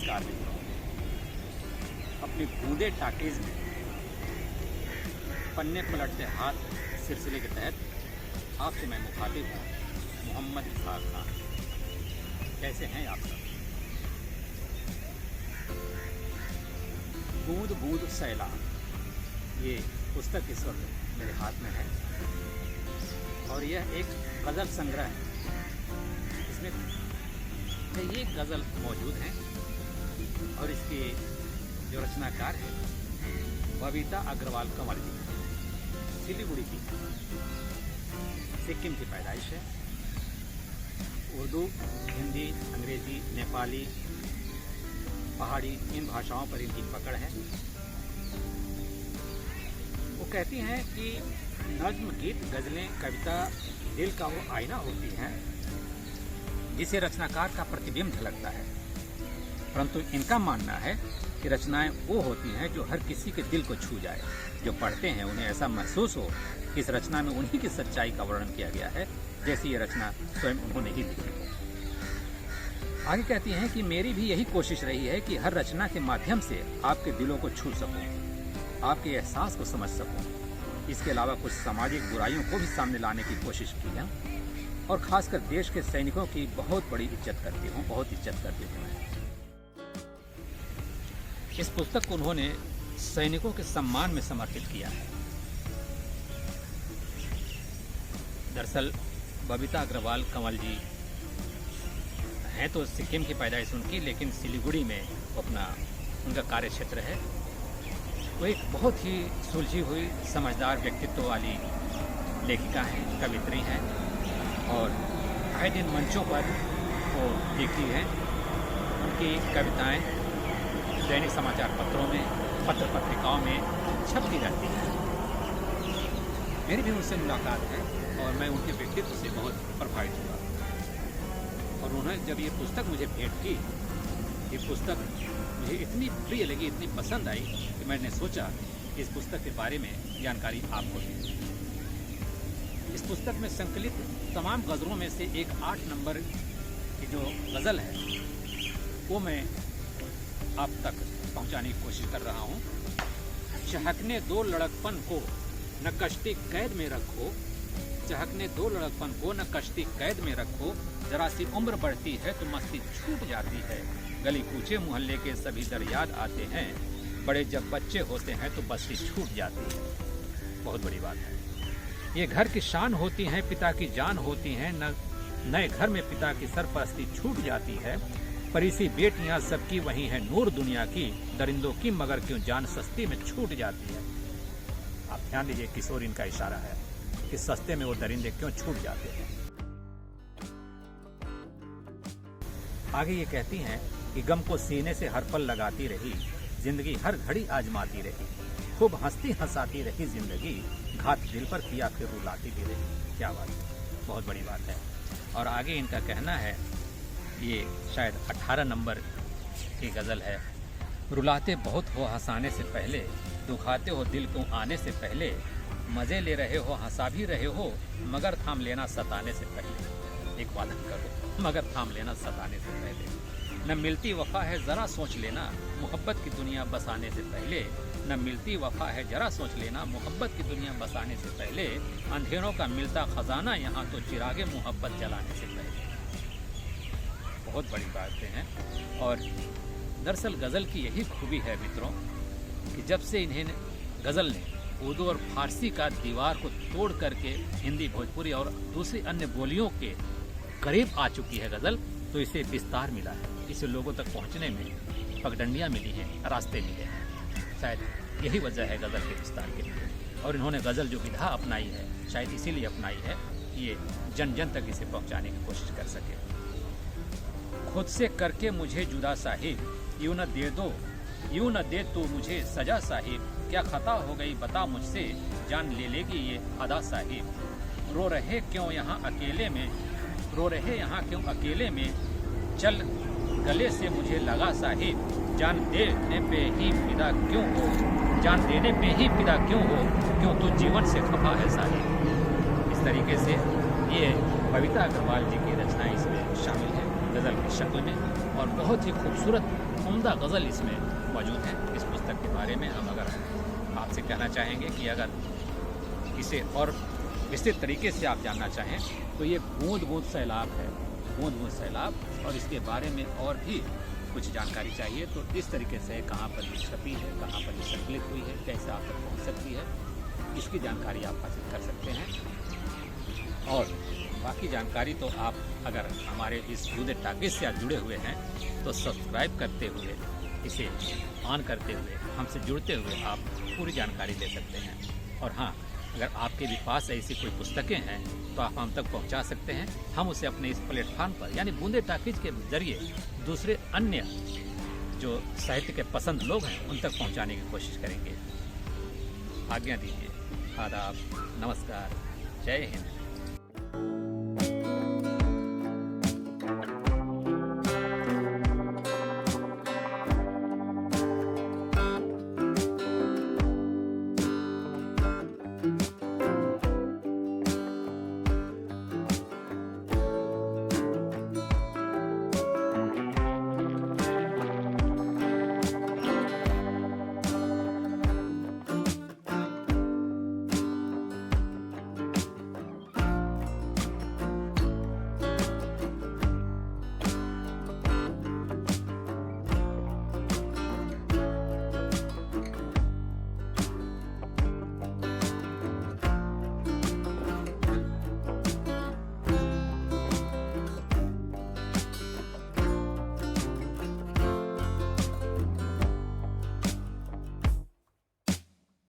नमस्कार मित्रों। अपनी बूंदे टाकीज में पन्ने पलटते हाथ सिलसिले के तहत आपसे मैं मुखातिब हूँ, मोहम्मद इसहाक खान। कैसे हैं आप सब? बूंद बूंद सैलाब, ये पुस्तक इस वक्त मेरे हाथ में है और यह एक गज़ल संग्रह है। इसमें ये गज़ल मौजूद हैं और इसके जो रचनाकार है बबीता अग्रवाल कंवल जी, सिलीगुड़ी की, सिक्किम की पैदाइश है। उर्दू, हिंदी, अंग्रेजी, नेपाली, पहाड़ी, इन भाषाओं पर इनकी पकड़ है। वो कहती हैं कि नज्म, गीत, गज़लें, कविता दिल का वो आईना होती हैं जिसे रचनाकार का प्रतिबिंब झलकता है, परंतु इनका मानना है कि रचनाएं वो होती हैं जो हर किसी के दिल को छू जाए। जो पढ़ते हैं उन्हें ऐसा महसूस हो कि इस रचना में उन्हीं की सच्चाई का वर्णन किया गया है, जैसी ये रचना स्वयं उन्होंने ही लिखी हो। आगे कहती हैं कि मेरी भी यही कोशिश रही है कि हर रचना के माध्यम से आपके दिलों को छू सकूं, आपके एहसास को समझ सकूं। इसके अलावा कुछ सामाजिक बुराइयों को भी सामने लाने की कोशिश की है और खासकर देश के सैनिकों की बहुत बड़ी इज्जत करती हूँ, बहुत इज्जत करती हूँ मैं। इस पुस्तक को उन्होंने सैनिकों के सम्मान में समर्पित किया है। दरअसल बबीता अग्रवाल कंवल जी हैं तो सिक्किम की पैदाइश उनकी, लेकिन सिलीगुड़ी में उनका कार्य क्षेत्र है। वो एक बहुत ही सुलझी हुई, समझदार व्यक्तित्व वाली लेखिका हैं, कवित्री हैं और आए दिन मंचों पर वो लिखती हैं। उनकी कविताएं दैनिक समाचार पत्रों में, पत्र पत्रिकाओं में छपती रहती हैं। मेरी भी उनसे मुलाकात है और मैं उनके व्यक्तित्व से बहुत प्रभावित हुआ और उन्होंने जब ये पुस्तक मुझे भेंट की, ये पुस्तक मुझे इतनी प्रिय लगी, इतनी पसंद आई कि मैंने सोचा कि इस पुस्तक के बारे में जानकारी आपको दें। इस पुस्तक में संकलित तमाम गज़लों में से एक 8 नंबर की जो गज़ल है वो मैं आप तक पहुंचाने की कोशिश कर रहा हूं। चहकने दो लड़कपन को न कश्ती कैद में रखो, चहकने दो लड़कपन को न कश्ती कैद में रखो, जरा सी उम्र बढ़ती है तो मस्ती छूट जाती है, गली कूचे मोहल्ले के सभी दर याद आते हैं, बड़े जब बच्चे होते हैं तो बस्ती छूट जाती है। बहुत बड़ी बात है। ये घर की शान होती हैं, पिता की जान होती हैं, नए घर में पिता की सरपरस्ती छूट जाती है, परिसी बेटियां सबकी वही है नूर दुनिया की, दरिंदों की मगर क्यों जान सस्ती में छूट जाती है। आप ध्यान दीजिए, किशोर इनका इशारा है कि सस्ते में वो दरिंदे क्यों छूट जाते हैं। आगे ये कहती हैं कि गम को सीने से हर पल लगाती रही, जिंदगी हर घड़ी आजमाती रही, खूब हंसती हंसाती रही जिंदगी, घात दिल पर किया फिर रुलाती भी रही। क्या बात है, बहुत बड़ी बात है। और आगे इनका कहना है, ये शायद 18 नंबर की गज़ल है। रुलाते बहुत हो हंसाने से पहले, दुखाते हो दिल को आने से पहले, मज़े ले रहे हो हंसा भी रहे हो, मगर थाम लेना सताने से पहले। एक वादा करो, मगर थाम लेना सताने से पहले। न मिलती वफा है ज़रा सोच लेना, मोहब्बत की दुनिया बसाने से पहले, न मिलती वफा है ज़रा सोच लेना, मोहब्बत की दुनिया बसाने से पहले, अंधेरों का मिलता खजाना यहाँ तो चिरागे मोहब्बत जलाने से पहले। बहुत बड़ी बातें हैं और दरअसल गज़ल की यही खूबी है मित्रों कि जब से इन्हें गज़ल ने उर्दू और फारसी का दीवार को तोड़ करके हिंदी, भोजपुरी और दूसरी अन्य बोलियों के करीब आ चुकी है गज़ल, तो इसे विस्तार मिला है, इसे लोगों तक पहुंचने में पगडंडियां मिली हैं, रास्ते मिले हैं। शायद यही वजह है गज़ल के विस्तार के लिए। और इन्होंने गज़ल जो विधा अपनाई है, शायद इसीलिए अपनाई है कि ये जन जन तक इसे पहुंचाने की कोशिश कर सके। खुद से करके मुझे जुदा साहिब, यूं न दे दो, यूं न दे तो मुझे सजा साहिब, क्या खता हो गई बता मुझसे, जान ले लेगी ये अदा साहिब, रो रहे क्यों यहाँ अकेले में, रो रहे यहाँ क्यों अकेले में, चल गले से मुझे लगा साहिब, जान देने पे ही फिदा क्यों हो, जान देने पे ही फिदा क्यों हो, क्यों तू जीवन से खफा है साहिब। इस तरीके से ये बबीता अग्रवाल जी की रचनाएं इसमें शामिल है गज़ल की शक्ल में और बहुत ही खूबसूरत उम्दा गज़ल इसमें मौजूद है। इस पुस्तक के बारे में हम अगर आपसे कहना चाहेंगे कि अगर इसे और विस्तृत तरीके से आप जानना चाहें तो ये बूंद बूंद सैलाब है, बूंद बूंद सैलाब। और इसके बारे में और भी कुछ जानकारी चाहिए तो इस तरीके से कहाँ पर ये छपी है, कहाँ पर ये संकलित हुई है, कैसे आप तक पहुँच सकती है, इसकी जानकारी आप हासिल कर सकते हैं। और बाकी जानकारी तो आप अगर हमारे इस बूंदे टॉकीज से आप जुड़े हुए हैं तो सब्सक्राइब करते हुए, इसे ऑन करते हुए, हमसे जुड़ते हुए आप पूरी जानकारी ले सकते हैं। और हाँ, अगर आपके भी पास ऐसी कोई पुस्तकें हैं तो आप हम तक पहुंचा सकते हैं। हम उसे अपने इस प्लेटफॉर्म पर यानी बूंदे टॉकीज के जरिए दूसरे अन्य जो साहित्य के पसंद लोग हैं उन तक पहुंचाने की कोशिश करेंगे। आज्ञा दीजिए। आदाब, नमस्कार, जय हिंद।